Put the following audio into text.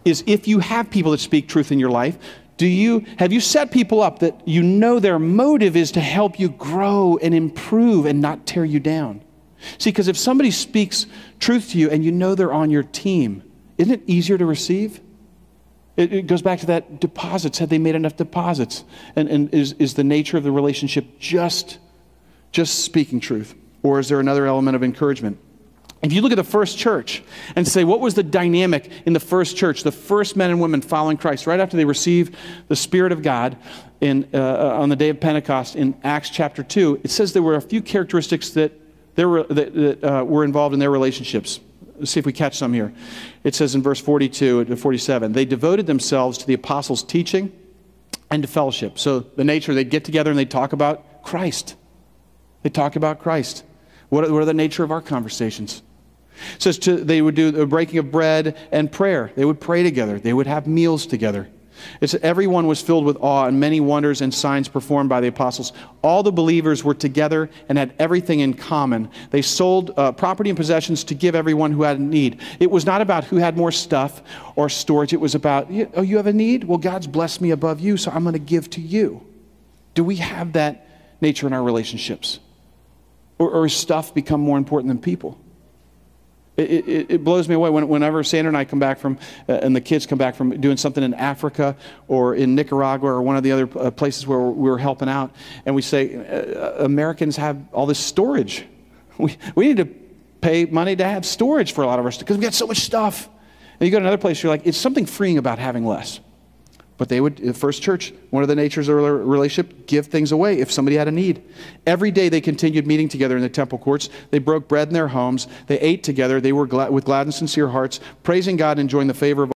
is if you have people that speak truth in your life, have you set people up that you know their motive is to help you grow and improve and not tear you down? See, because if somebody speaks truth to you and you know they're on your team, isn't it easier to receive? It goes back to that deposits. Had they made enough deposits? And is the nature of the relationship just speaking truth? Or is there another element of encouragement? If you look at the first church and say, what was the dynamic in the first church, the first men and women following Christ, right after they received the Spirit of God on the day of Pentecost in Acts chapter 2, it says there were a few characteristics that were involved in their relationships. Let's see if we catch some here. It says in verse 42 to 47, they devoted themselves to the apostles' teaching and to fellowship. So the nature, they'd get together and they'd talk about Christ. They talk about Christ. What are the nature of our conversations? It says they would do the breaking of bread and prayer. They would pray together. They would have meals together. It says everyone was filled with awe and many wonders and signs performed by the apostles. All the believers were together and had everything in common. They sold property and possessions to give everyone who had a need. It was not about who had more stuff or storage. It was about, oh, you have a need? Well, God's blessed me above you, so I'm going to give to you. Do we have that nature in our relationships? Or has stuff become more important than people? It blows me away whenever Sandra and I come back from, and the kids come back from doing something in Africa or in Nicaragua or one of the other places where we're helping out, and we say, Americans have all this storage. We need to pay money to have storage for a lot of our stuff because we got so much stuff. And you go to another place, you're like, it's something freeing about having less. But they would, the first church, one of the natures of their relationship, give things away if somebody had a need. Every day they continued meeting together in the temple courts. They broke bread in their homes. They ate together. They were with glad and sincere hearts, praising God and enjoying the favor of